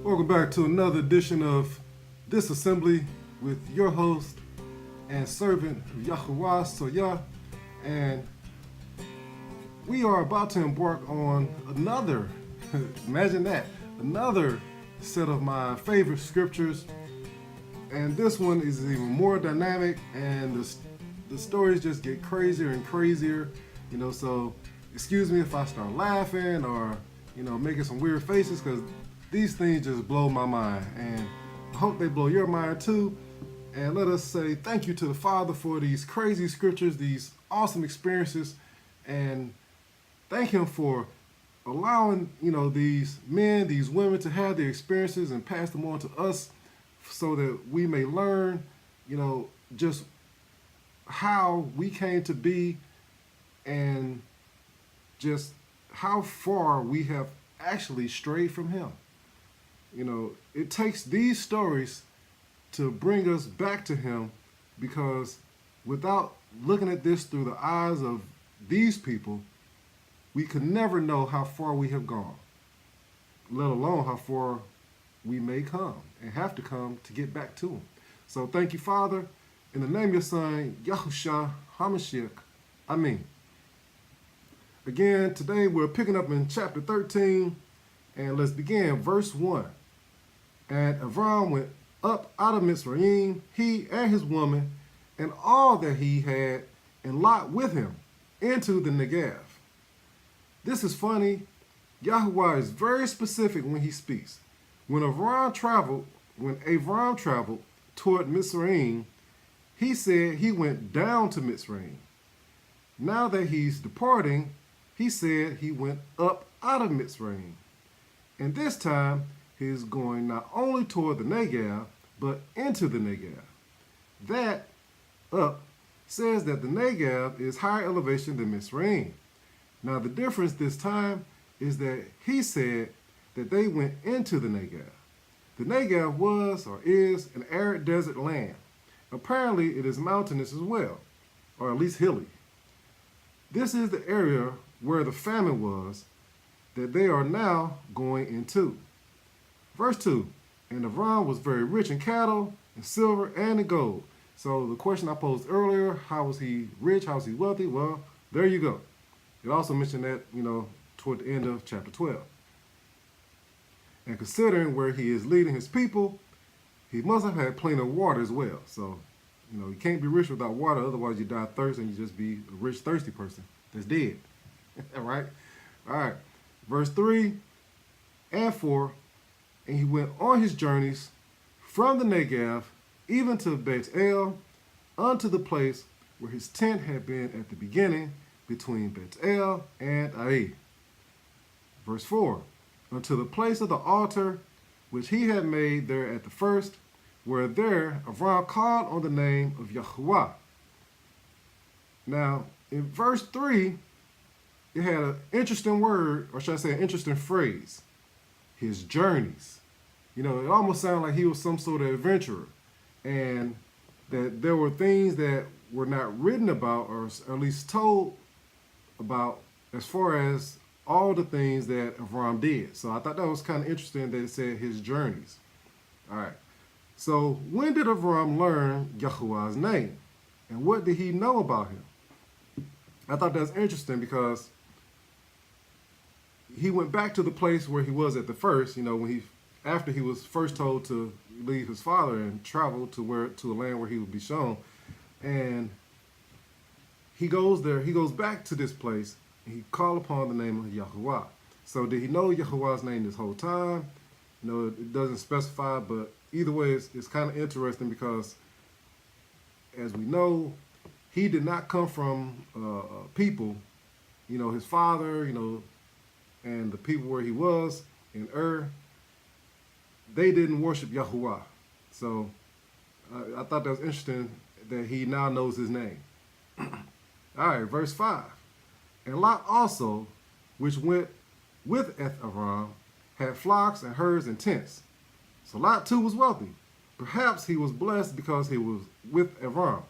Welcome back to another edition of This Assembly with your host and servant Yahuwah Soyah. And we are about to embark on another, imagine that, another set of my favorite scriptures. And this one is even more dynamic, and the stories just get crazier and crazier. So excuse me if I start laughing or, making some weird faces, because these things just blow my mind, and I hope they blow your mind too. And let us say thank you to the Father for these crazy scriptures, these awesome experiences, and thank Him for allowing, these men, these women to have their experiences and pass them on to us so that we may learn, just how we came to be and just how far we have actually strayed from Him. It takes these stories to bring us back to Him, because without looking at this through the eyes of these people, we could never know how far we have gone, let alone how far we may come and have to come to get back to Him. So thank you, Father, in the name of your Son, Yahushua HaMashiach. Amen. Again, today we're picking up in chapter 13, and let's begin verse 1. And Avram went up out of Mitzrayim, he and his woman, and all that he had, and Lot with him, into the Negev. This is funny. Yahuwah is very specific when he speaks. When Avram traveled toward Mitzrayim, he said he went down to Mitzrayim. Now that he's departing, he said he went up out of Mitzrayim. And this time, he's going not only toward the Negev, but into the Negev. That up says that the Negev is higher elevation than Mitzrayim. Now the difference this time is that he said that they went into the Negev. The Negev was or is an arid desert land. Apparently it is mountainous as well, or at least hilly. This is the area where the famine was that they are now going into. Verse 2, and Avram was very rich in cattle, and silver, and in gold. So the question I posed earlier, how was he rich, how was he wealthy? Well, there you go. It also mentioned that, toward the end of chapter 12. And considering where he is leading his people, he must have had plenty of water as well. So, you can't be rich without water, otherwise you die of thirst and you just be a rich, thirsty person that's dead. All right? All right. Verse 3 and 4, and he went on his journeys from the Negev even to Bethel, unto the place where his tent had been at the beginning, between Bethel and Ai. Verse 4, unto the place of the altar which he had made there at the first, where there Avram called on the name of Yahuwah. Now, in verse 3, it had an interesting word, or should I say an interesting phrase, his journeys. It almost sounded like he was some sort of adventurer, and that there were things that were not written about, or at least told about, as far as all the things that Avram did. So I thought that was kind of interesting that it said his journeys. All right. So when did Avram learn Yahuwah's name? And what did he know about him? I thought that was interesting because he went back to the place where he was at the first, after he was first told to leave his father and travel to a land where he would be shown. And he goes there, he goes back to this place, and he called upon the name of Yahuwah. So did he know Yahuwah's name this whole time? It doesn't specify, but either way, it's kind of interesting because, as we know, he did not come from people, his father, and the people where he was in they didn't worship Yahuwah. So I thought that was interesting that he now knows his name. All right, verse 5. And Lot also, which went with Avram, had flocks and herds and tents. So Lot too was wealthy. Perhaps he was blessed because he was with Avram.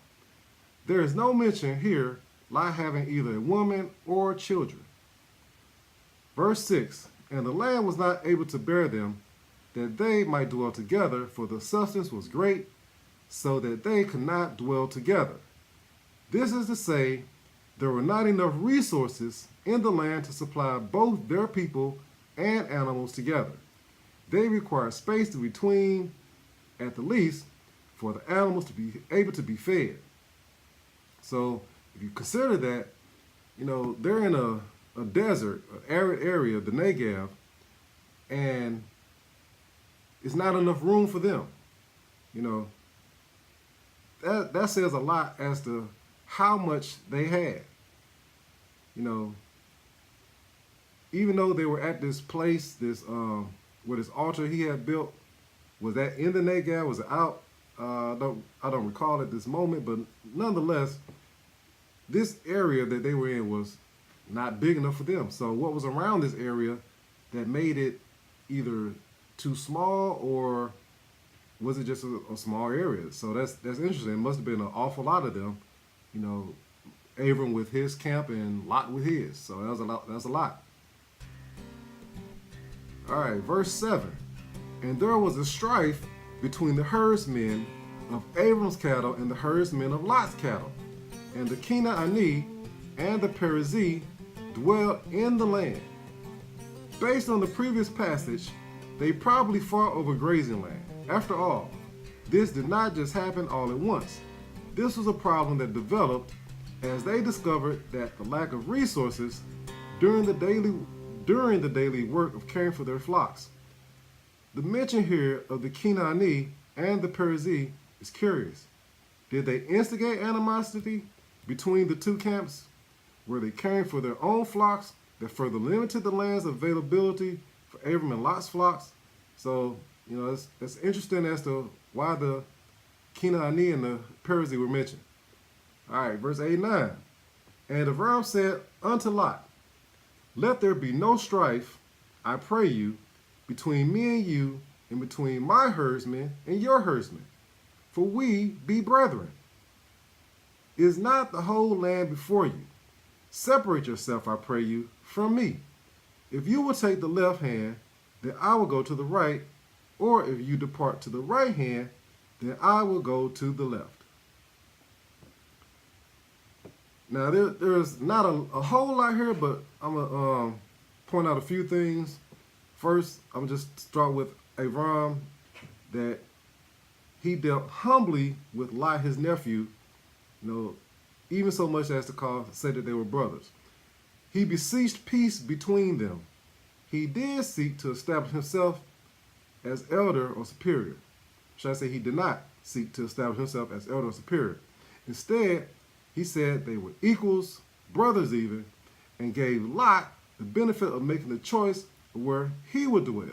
There is no mention here Lot having either a woman or children. Verse 6, and the land was not able to bear them, that they might dwell together, for the substance was great, so that they could not dwell together. This is to say, there were not enough resources in the land to supply both their people and animals together. They required space between, at the least, for the animals to be able to be fed. So if you consider that, they're in a desert, an arid area, the Negev, and it's not enough room for them. That says a lot as to how much they had. Even though they were at this place, where this altar he had built, was that in the Negev? Was it out? I don't recall at this moment, but nonetheless, this area that they were in was not big enough for them. So what was around this area that made it either too small, or was it just a small area? So that's interesting. It must have been an awful lot of them. Avram with his camp and Lot with his. So that was a lot. That's a lot. All right, verse 7. And there was a strife between the herdsmen of Avram's cattle and the herdsmen of Lot's cattle. And the Canaanite and the Perizzite dwelt in the land. Based on the previous passage, they probably fought over grazing land. After all, this did not just happen all at once. This was a problem that developed as they discovered that the lack of resources during the daily work of caring for their flocks. The mention here of the Canaanite and the Perizzite is curious. Did they instigate animosity between the two camps? Were they caring for their own flocks that further limited the land's availability for Avram and Lot's flocks? So, it's interesting as to why the Canaanite and the Perizzite were mentioned. All right, verse 8 and 9. And Avram said unto Lot, let there be no strife, I pray you, between me and you, and between my herdsmen and your herdsmen, for we be brethren. Is not the whole land before you? Separate yourself, I pray you, from me. If you will take the left hand, then I will go to the right, or if you depart to the right hand, then I will go to the left. Now, there's not a whole lot here, but I'm going to point out a few things. First, I'm just start with Avram, that he dealt humbly with Lot, his nephew, even so much as to say that they were brothers. He beseeched peace between them. He did seek to establish himself as elder or superior. Should I say he did not seek to establish himself as elder or superior. Instead, he said they were equals, brothers even, and gave Lot the benefit of making the choice of where he would dwell.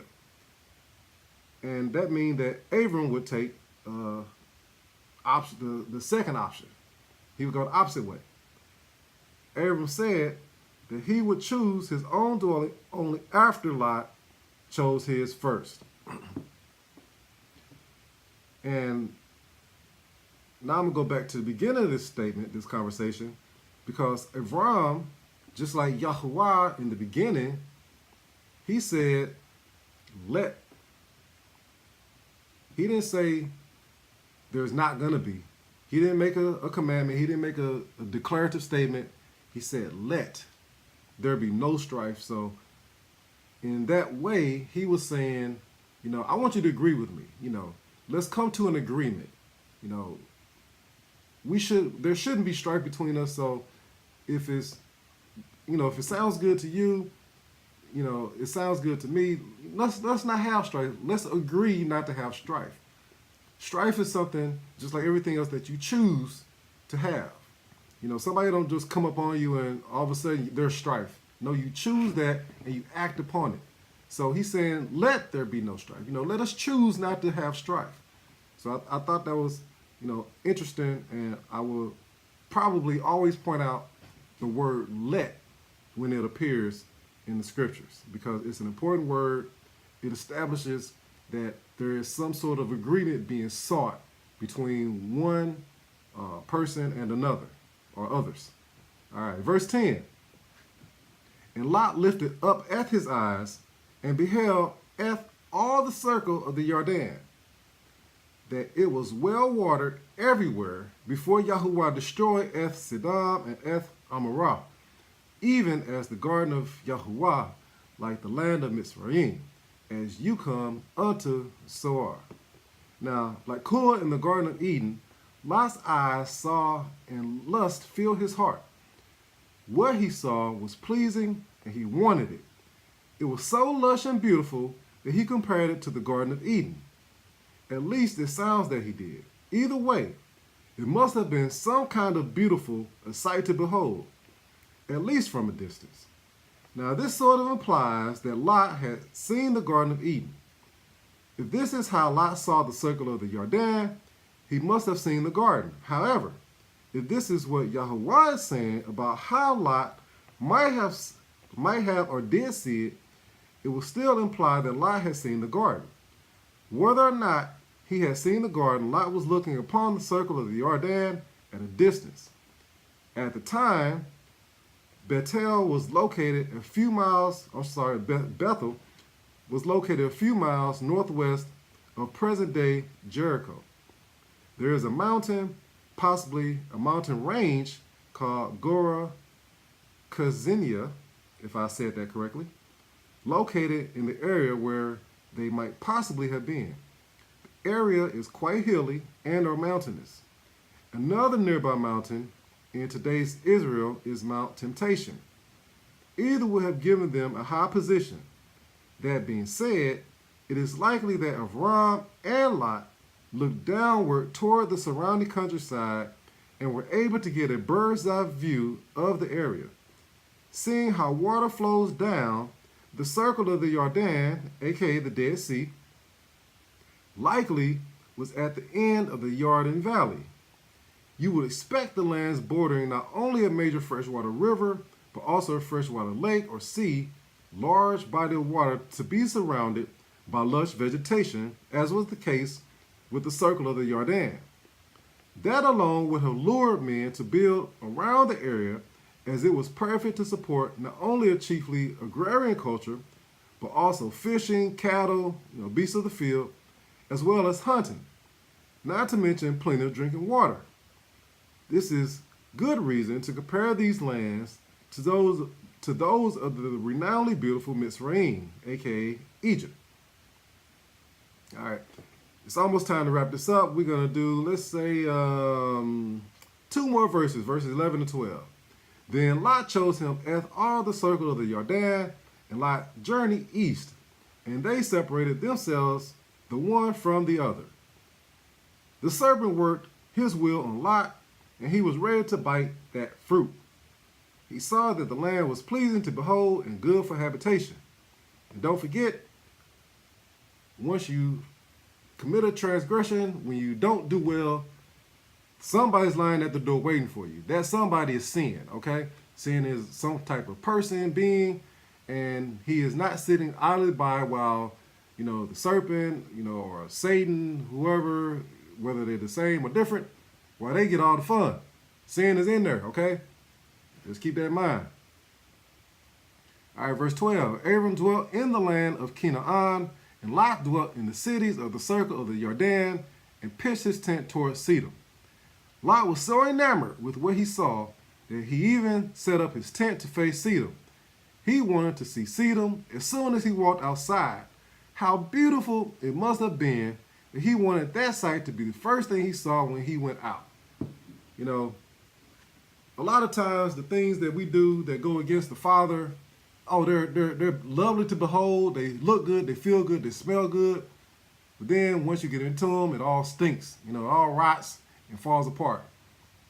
And that means that Avram would take the second option. He would go the opposite way. Avram said that he would choose his own dwelling only after Lot chose his first. And now I'm going to go back to the beginning of this statement, this conversation, because Avram, just like Yahuwah in the beginning, he said, let. He didn't say there's not going to be. He didn't make a commandment. He didn't make a declarative statement. He said, let there be no strife. So in that way, he was saying, I want you to agree with me. Let's come to an agreement. There shouldn't be strife between us. So if it's, if it sounds good to you, it sounds good to me. Let's not have strife. Let's agree not to have strife. Strife is something just like everything else that you choose to have. Somebody don't just come up on you and all of a sudden there's strife. No, you choose that and you act upon it. So he's saying, let there be no strife. Let us choose not to have strife. So I thought that was, interesting, and I will probably always point out the word let when it appears in the scriptures, because it's an important word. It establishes that there is some sort of agreement being sought between one person and another, or others. All right, verse 10. And Lot lifted up at his eyes and beheld all the the circle of the Jordan, that it was well watered everywhere before Yahuwah destroyed Eth Sidam and Eth Amorah, even as the garden of Yahuwah, like the land of Mitzrayim, as you come unto Zoar. Now, like Korah in the Garden of Eden, Lot's eyes saw and lust filled his heart. What he saw was pleasing and he wanted it. It was so lush and beautiful that he compared it to the Garden of Eden. At least it sounds that he did. Either way, it must have been some kind of beautiful a sight to behold, at least from a distance. Now this sort of implies that Lot had seen the Garden of Eden. If this is how Lot saw the circle of the Jordan, he must have seen the garden. However, if this is what Yahuwah is saying about how Lot might have or did see it, it will still imply that Lot had seen the garden. Whether or not he had seen the garden, Lot was looking upon the circle of the Jordan at a distance. At the time, Bethel was located a few miles, Bethel was located a few miles northwest of present-day Jericho. There is a mountain, possibly a mountain range, called Gora Kazinia, if I said that correctly, located in the area where they might possibly have been. The area is quite hilly and or mountainous. Another nearby mountain in today's Israel is Mount Temptation. Either would have given them a high position. That being said, it is likely that Avram and Lot looked downward toward the surrounding countryside and were able to get a bird's eye view of the area. Seeing how water flows down the circle of the Jordan, aka the Dead Sea, likely was at the end of the Jordan Valley. You would expect the lands bordering not only a major freshwater river, but also a freshwater lake or sea, large body of water, to be surrounded by lush vegetation, as was the case with the circle of the Jordan. That alone would have lured men to build around the area, as it was perfect to support not only a chiefly agrarian culture, but also fishing, cattle, beasts of the field, as well as hunting, not to mention plenty of drinking water. This is good reason to compare these lands to those of the renownedly beautiful Mitzrayim, aka Egypt. All right, it's almost time to wrap this up. We're going to do, let's say, 2 more verses 11 and 12. Then Lot chose him as all the circle of the Jordan, and Lot journeyed east, and they separated themselves the one from the other. The serpent worked his will on Lot, and he was ready to bite that fruit. He saw that the land was pleasing to behold and good for habitation. And don't forget, once you commit a transgression, when you don't do well, somebody's lying at the door waiting for you. That somebody is sin, okay? Sin is some type of person, being, and he is not sitting idly by while, the serpent, or Satan, whoever, whether they're the same or different, while they get all the fun. Sin is in there, okay? Just keep that in mind. All right, verse 12. Avram dwelt in the land of Canaan, and Lot dwelt in the cities of the circle of the Jordan, and pitched his tent toward Sedom. Lot was so enamored with what he saw that he even set up his tent to face Sedom. He wanted to see Sedom as soon as he walked outside. How beautiful it must have been that he wanted that sight to be the first thing he saw when he went out. A lot of times the things that we do that go against the Father, they're lovely to behold. They look good, they feel good, they smell good. But then once you get into them, it all stinks. It all rots and falls apart.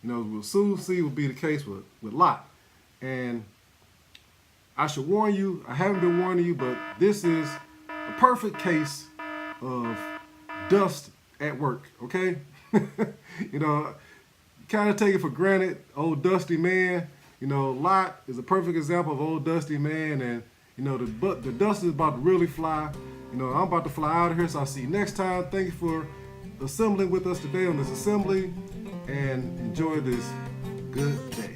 We'll soon see will be the case with Lot. And I should warn you, I haven't been warning you, but this is a perfect case of dust at work, okay? Kind of take it for granted, old dusty man. Lot is a perfect example of old dusty man, and the dust is about to really fly. I'm about to fly out of here, so I'll see you next time. Thank you for assembling with us today on this assembly, and enjoy this good day.